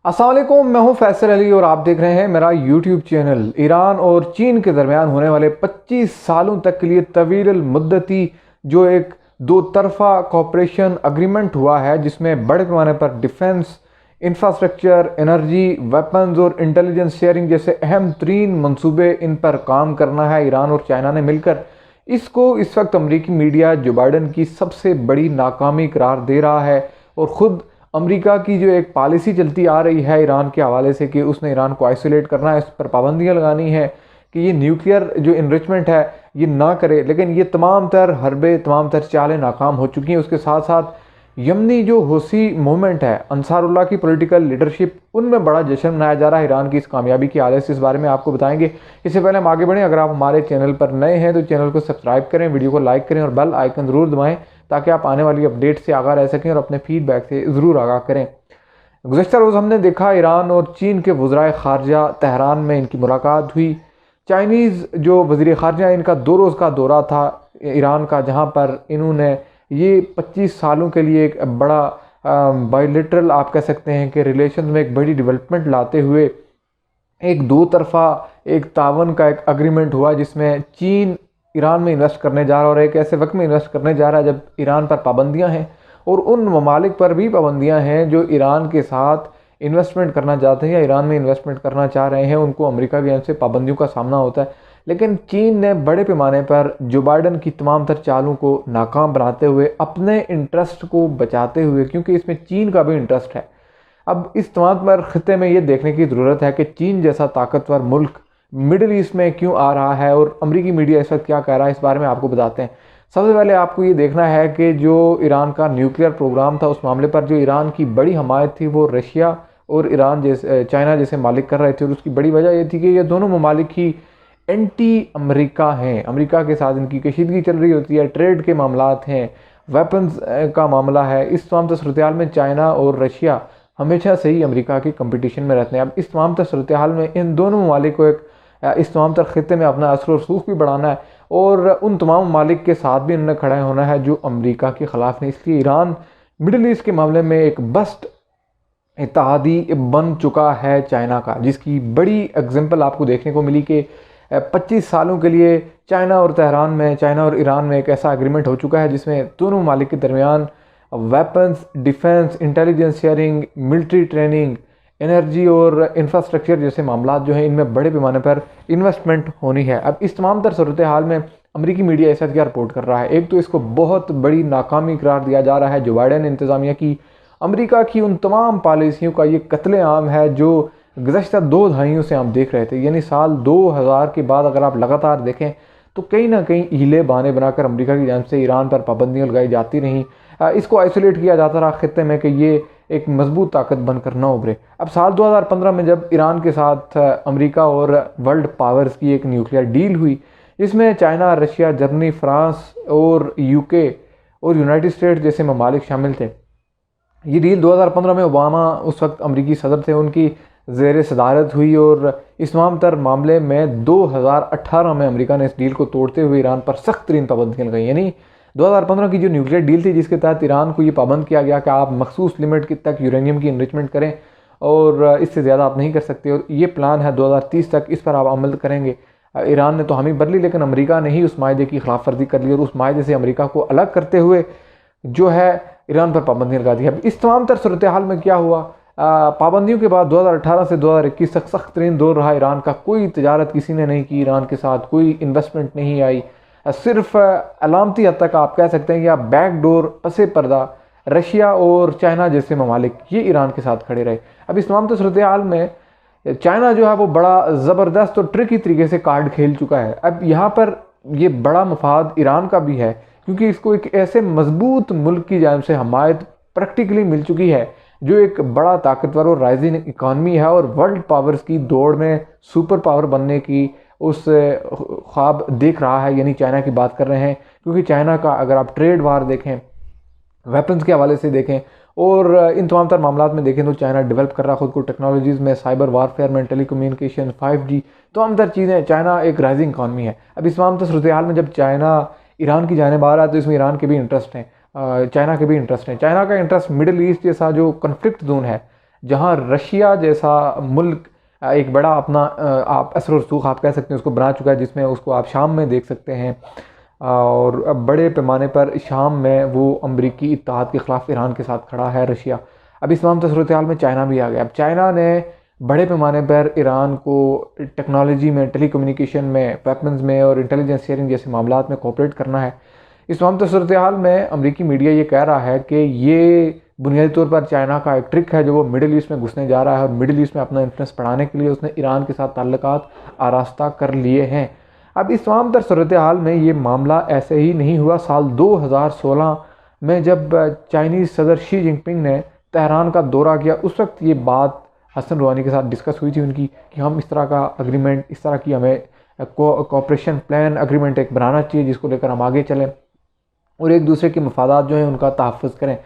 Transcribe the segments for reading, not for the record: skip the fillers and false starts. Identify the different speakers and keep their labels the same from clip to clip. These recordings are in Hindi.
Speaker 1: अस्सलाम वालेकुम, मैं हूं फैसल अली और आप देख रहे हैं मेरा यूट्यूब चैनल। ईरान और चीन के दरमियान होने वाले 25 सालों तक के लिए तवील मुद्दती जो एक दो तरफा कॉपरेशन अग्रीमेंट हुआ है, जिसमें बड़े पैमाने पर डिफेंस, इंफ्रास्ट्रक्चर, एनर्जी, वेपन्स और इंटेलिजेंस शेयरिंग जैसे अहम तरीन मंसूबे इन पर काम करना है ईरान और चाइना ने मिलकर। इसको इस वक्त अमरीकी मीडिया जो बाइडन की सबसे बड़ी नाकामी करार दे रहा है और ख़ुद अमेरिका की जो एक पॉलिसी चलती आ रही है ईरान के हवाले से कि उसने ईरान को आइसोलेट करना है, इस पर पाबंदियां लगानी है कि ये न्यूक्लियर जो इनरिचमेंट है ये ना करे। लेकिन ये तमाम तर हरबे, तमाम तर चालें नाकाम हो चुकी हैं। उसके साथ साथ यमनी जो हौसी मूवमेंट है, अंसारुल्लाह की पॉलिटिकल लीडरशिप, उनमें बड़ा जश्न मनाया जा रहा है ईरान की इस कामयाबी के हवाले से। इस बारे में आपको बताएंगे। इससे पहले हम आगे बढ़ें, अगर आप हमारे चैनल पर नए हैं तो चैनल को सब्सक्राइब करें, वीडियो को लाइक करें और बेल आइकन ज़रूर दबाएं ताकि आप आने वाली अपडेट से आगाह रह सकें और अपने फीडबैक से ज़रूर आगाह करें। गुज़श्ता रोज़ हमने देखा ईरान और चीन के वज़राए ख़ारजा तेहरान में इनकी मुलाकात हुई। चाइनीज़ जो वज़ीर ख़ारजा इनका 2 रोज़ का दौरा था ईरान का, जहाँ पर इन्होंने ये 25 सालों के लिए एक बड़ा बायलैटरल आप कह सकते हैं कि रिलेशन में एक बड़ी डेवलपमेंट लाते हुए एक दो तरफ़ा एक तावन का एक अग्रीमेंट हुआ, जिसमें चीन ईरान में इन्वेस्ट करने जा रहा है और एक ऐसे वक्त में इन्वेस्ट करने जा रहा है जब ईरान पर पाबंदियां हैं और उन ममालिक पर भी पाबंदियां हैं जो ईरान के साथ इन्वेस्टमेंट करना चाहते हैं या ईरान में इन्वेस्टमेंट करना चाह रहे हैं, उनको अमेरिका की तरफ से पाबंदियों का सामना होता है। लेकिन चीन ने बड़े पैमाने पर जो बाइडन की तमाम तर चालों को नाकाम बनाते हुए अपने इंटरेस्ट को बचाते हुए, क्योंकि इसमें चीन का भी इंटरेस्ट है। अब इस तमाम पर ख़ित्ते में ये देखने की ज़रूरत है कि चीन जैसा ताकतवर मुल्क मिडिल ईस्ट में क्यों आ रहा है और अमेरिकी मीडिया इस वक्त क्या कह रहा है, इस बारे में आपको बताते हैं। सबसे पहले आपको ये देखना है कि जो ईरान का न्यूक्लियर प्रोग्राम था, उस मामले पर जो ईरान की बड़ी हमायत थी वो रशिया और ईरान जैसे चाइना जैसे मालिक कर रहे थे। और उसकी बड़ी वजह ये थी कि ये दोनों ममालिक ही एंटी अमेरिका हैं, अमेरिका के साथ इनकी कशीदगी चल रही होती है, ट्रेड के मामलात हैं, वेपन्स का मामला है। इस तमाम सूरत हाल में चाइना और रशिया हमेशा से ही अमेरिका के कंपटीशन में रहते हैं। अब इस तमाम सूरत हाल में इन दोनों ममालिक को एक इस तमाम तर ख़ित्ते में अपना असर और रसूख भी बढ़ाना है और उन तमाम मालिक के साथ भी उन्होंने खड़ा होना है जो अमेरिका के ख़िलाफ़ नहीं। इसलिए ईरान मिडिल ईस्ट के मामले में एक बस्ट इत्तेहादी बन चुका है चाइना का, जिसकी बड़ी एग्जाम्पल आपको देखने को मिली कि 25 सालों के लिए चाइना और तेहरान में, चाइना और ईरान में एक ऐसा एग्रीमेंट हो चुका है जिसमें दोनों मालिक के दरमियान weapons, defence, intelligence sharing, military training, energy और इंफ्रास्ट्रक्चर जैसे मामला जो हैं इनमें बड़े पैमाने पर इन्वेस्टमेंट होनी है। अब इस तमाम तर सूरत हाल में अमेरिकी मीडिया ऐसा क्या रिपोर्ट कर रहा है, एक तो इसको बहुत बड़ी नाकामी करार दिया जा रहा है जो बाइडन इंतज़ामिया की अमेरिका की उन तमाम पॉलिसियों का ये कत्लेआम है जो गुज़श्ता 2 दहाइयों से हम देख रहे थे। यानी साल 2000 के बाद अगर आप लगातार देखें तो कहीं ना कहीं हीले बहाने बनाकर अमेरिका की जानिब से ईरान पर पाबंदियाँ लगाई जाती रहीं, इसको आइसोलेट किया जाता रहा ख़ित्ते में कि ये एक मजबूत ताकत बनकर न उभरे। अब साल 2015 में जब ईरान के साथ अमेरिका और वर्ल्ड पावर्स की एक न्यूक्लियर डील हुई, जिसमें चाइना, रशिया, जर्मनी, फ्रांस और यूके और यूनाइटेड स्टेट्स जैसे ममालिक शामिल थे। ये डील 2015 में ओबामा उस वक्त अमरीकी सदर थे, उनकी ज़ेर सदारत हुई और इस तमाम तर मामले में 2018 में अमेरिका ने इस डील को तोड़ते हुए ईरान पर सख्त तरीन पाबंदियाँ लगाई। यानी 2015 की जो न्यूक्लियर डील थी जिसके तहत ईरान को ये पाबंद किया गया कि आप मखसूस लिमिट तक यूरेनियम की इनरिचमेंट करें और इससे ज़्यादा आप नहीं कर सकते, और ये प्लान है 2030 तक इस पर आप अमल करेंगे। ईरान ने तो हामी बदली, लेकिन अमेरिका ने ही उस मायदे की खिलाफ वर्जी कर ली और उस मायदे से अमेरिका को अलग करते हुए जो है ईरान पर पाबंदियाँ लगा दी। अब इस तमाम तर सूरत हाल में क्या हुआ, पाबंदियों के बाद 2018 से 2021 तक सख्त तरीन दौर रहा ईरान का। कोई तजारत किसी ने नहीं की ईरान के साथ, कोई इन्वेस्टमेंट नहीं आई, सिर्फ अलामती हद तक आप कह सकते हैं कि आप बैकडोर पसे पर्दा रशिया और चाइना जैसे ममालिक ये ईरान के साथ खड़े रहे। अब इस तमाम सूरत हाल में चाइना जो है वो बड़ा ज़बरदस्त और ट्रिकी तरीके से कार्ड खेल चुका है। अब यहाँ पर ये बड़ा मफाद ईरान का भी है, क्योंकि इसको एक ऐसे मजबूत मुल्क की जानिब से हमायत प्रैक्टिकली मिल चुकी है जो एक बड़ा ताकतवर और राइजिंग इकॉनमी है और वर्ल्ड पावर्स की दौड़ में सुपर पावर बनने की उस ख्वाब देख रहा है। यानी चाइना की बात कर रहे हैं, क्योंकि चाइना का अगर आप ट्रेड वार देखें, वेपन्स के हवाले से देखें और इन तमाम तर मामलात में देखें तो चाइना डेवलप कर रहा है खुद को टेक्नोलॉजीज़ में, साइबर वारफेयर में, टेलीकम्युनिकेशन, 5G, तमाम तर चीज़ें। चाइना एक राइजिंग इकॉनमी है। अब इस तमाम तर सूरत हाल में जब चाइना ईरान की जानिब आ रहा है तो इसमें ईरान के भी इंटरेस्ट हैं, चाइना के भी इंटरेस्ट हैं। चाइना का इंटरेस्ट मिडिल ईस्ट जैसा जो कन्फ्लिक्ट जोन है जहाँ रशिया जैसा मुल्क एक बड़ा अपना आप असर और रसूख आप कह सकते हैं उसको बना चुका है, जिसमें उसको आप शाम में देख सकते हैं। और अब बड़े पैमाने पर शाम में वो अमरीकी इत्तेहाद के ख़िलाफ़ ईरान के साथ खड़ा है रशिया। अब इस तमाम सूरत हाल में चाइना भी आ गया। अब चाइना ने बड़े पैमाने पर ईरान को टेक्नोलॉजी में, टेली कम्युनिकेशन में, वेपन्स में और इंटेलिजेंस शेयरिंग जैसे मामलों में कोऑपरेट करना है। इस तमाम सूरत हाल में अमरीकी मीडिया ये कह रहा है कि ये बुनियादी तौर पर चाइना का एक ट्रिक है जो वो मिडिल ईस्ट में घुसने जा रहा है, और मिडिल ईस्ट में अपना इन्फ्लुएंस बढ़ाने के लिए उसने ईरान के साथ ताल्लुकात आरास्ता कर लिए हैं। अब इस तमाम तर सूरत हाल में ये मामला ऐसे ही नहीं हुआ। साल 2016 में जब चाइनीज़ सदर शी जिनपिंग ने तेहरान का दौरा किया, उस वक्त ये बात हसन रूहानी के साथ डिस्कस हुई थी उनकी कि हम इस तरह का अग्रीमेंट, इस तरह की हमें कोऑपरेशन प्लान अग्रीमेंट एक बनाना चाहिए जिसको लेकर हम आगे चलें और एक दूसरे के मफादात जो हैं उनका तहफ़्फ़ुज़ करें।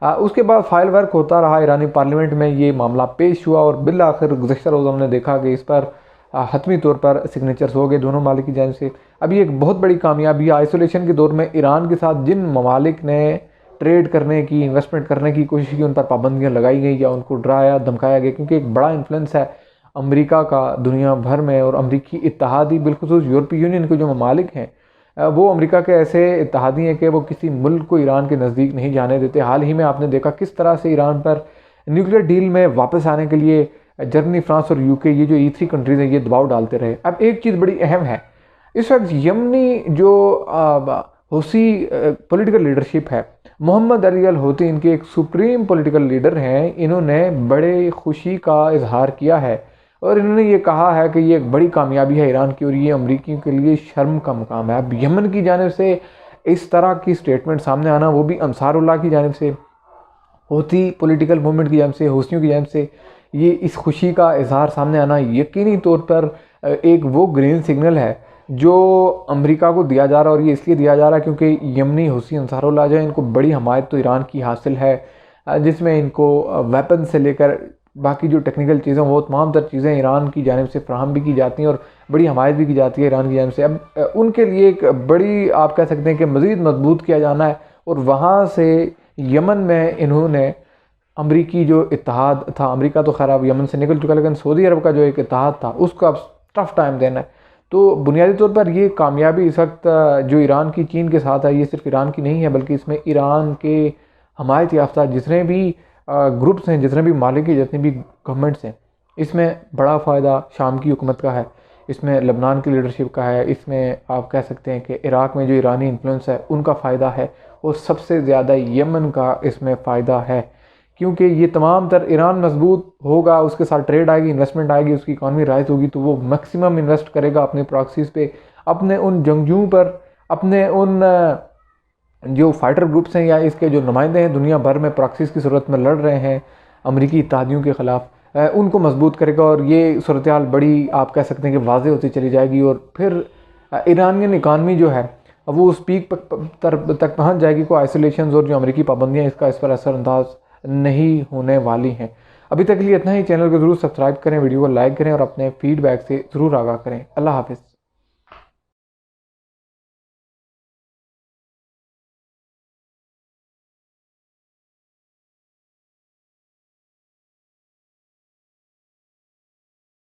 Speaker 1: उसके बाद फाइल वर्क होता रहा, ईरानी पार्लियामेंट में ये मामला पेश हुआ और बिल आखिर गुज़श्ता रोज़ हमने देखा कि इस पर हतमी तौर पर सिग्नेचर्स हो गए दोनों ममालिक की जानिब से। अभी एक बहुत बड़ी कामयाबी आइसोलेशन के दौर में ईरान के साथ जिन ममालिक ने ट्रेड करने की, इन्वेस्टमेंट करने की कोशिश की, उन पर पाबंदियाँ लगाई गई या उनको डराया धमकाया गया, क्योंकि एक बड़ा इन्फ्लुएंस है अमेरिका का दुनिया भर में। और अमरीकी इत्तेहादी बिलखुसूस यूरोपीय यूनियन के जो ममालिक हैं वो अमेरिका के ऐसे इत्तेहादी हैं कि वो किसी मुल्क को ईरान के नज़दीक नहीं जाने देते। हाल ही में आपने देखा किस तरह से ईरान पर न्यूक्लियर डील में वापस आने के लिए जर्मनी, फ्रांस और यूके, ये जो E3 कंट्रीज़ हैं, ये दबाव डालते रहे। अब एक चीज़ बड़ी अहम है, इस वक्त यमनी जो हूसी पॉलिटिकल लीडरशिप है, मोहम्मद अली अल हूती इनके एक सुप्रीम पॉलिटिकल लीडर हैं, इन्होंने बड़े खुशी का इजहार किया है और इन्होंने ये कहा है कि ये एक बड़ी कामयाबी है ईरान की और ये अमरीकियों के लिए शर्म का मुकाम है। अब यमन की जानिब से इस तरह की स्टेटमेंट सामने आना, वो भी अंसारुल्लाह की जानिब से, हूती पॉलिटिकल मूवमेंट की जानिब से, हूसियों की जानिब से, ये इस खुशी का इजहार सामने आना यकीनी तौर पर एक वो ग्रीन सिग्नल है जो अमेरिका को दिया जा रहा है। और ये इसलिए दिया जा रहा है क्योंकि यमनी हूसी अंसारुल्लाह जो है, इनको बड़ी हमायत तो ईरान की हासिल है, जिसमें इनको वेपन से लेकर बाकी जो टेक्निकल चीज़ें, वो तमाम तर चीज़ें ईरान की जानिब से फ्राहम भी की जाती हैं और बड़ी हमायत भी की जाती है ईरान की जानिब से। अब उनके लिए एक बड़ी, आप कह सकते हैं कि मज़ीद मजबूत किया जाना है। और वहाँ से यमन में इन्होंने अमरीकी जो इत्तेहाद था, अमेरिका तो खैर अब यमन से निकल चुका, लेकिन सऊदी अरब का जो एक इत्तेहाद था उसको अब टफ टाइम देना है। तो बुनियादी तौर पर ये कामयाबी इस वक्त जो ईरान की चीन के साथ है, ये सिर्फ ईरान की नहीं है, बल्कि इसमें ईरान के हमायत याफ्ता जितने भी ग्रुप्स हैं, जितने भी मालिक हैं, जितने भी गवर्नमेंट्स हैं, इसमें बड़ा फ़ायदा शाम की हुकूमत का है, इसमें लबनान की लीडरशिप का है, इसमें आप कह सकते हैं कि इराक़ में जो ईरानी इन्फ्लुएंस है उनका फ़ायदा है, और सबसे ज़्यादा यमन का इसमें फ़ायदा है। क्योंकि ये तमाम तर ईरान मजबूत होगा, उसके साथ ट्रेड आएगी, इन्वेस्टमेंट आएगी, उसकी इकॉनमी राइज होगी, तो वो मैक्सिमम इन्वेस्ट करेगा अपने प्रॉक्सीज़ पे, अपने उन जंगजुओं पर, अपने उन जो फाइटर ग्रुप्स हैं या इसके जो नुमाइंदे हैं दुनिया भर में प्रॉक्सीज़ की सूरत में लड़ रहे हैं अमरीकी इत्तेहादियों के ख़िलाफ़, उनको मजबूत करेगा। और ये सूरत हाल बड़ी, आप कह सकते हैं कि वाज़ेह होती चली जाएगी और फिर ईरानियन इकानमी जो है वो उस पीक तक पहुँच जाएगी को आइसोलेशन और जो अमरीकी पाबंदियाँ इसका इस पर असरअंदाज नहीं होने वाली हैं। अभी तक के लिए इतना ही। चैनल को ज़रूर सब्सक्राइब करें, वीडियो को लाइक करें और अपने फीडबैक से ज़रूर आगाह करें। अल्लाह हाफ़िज़।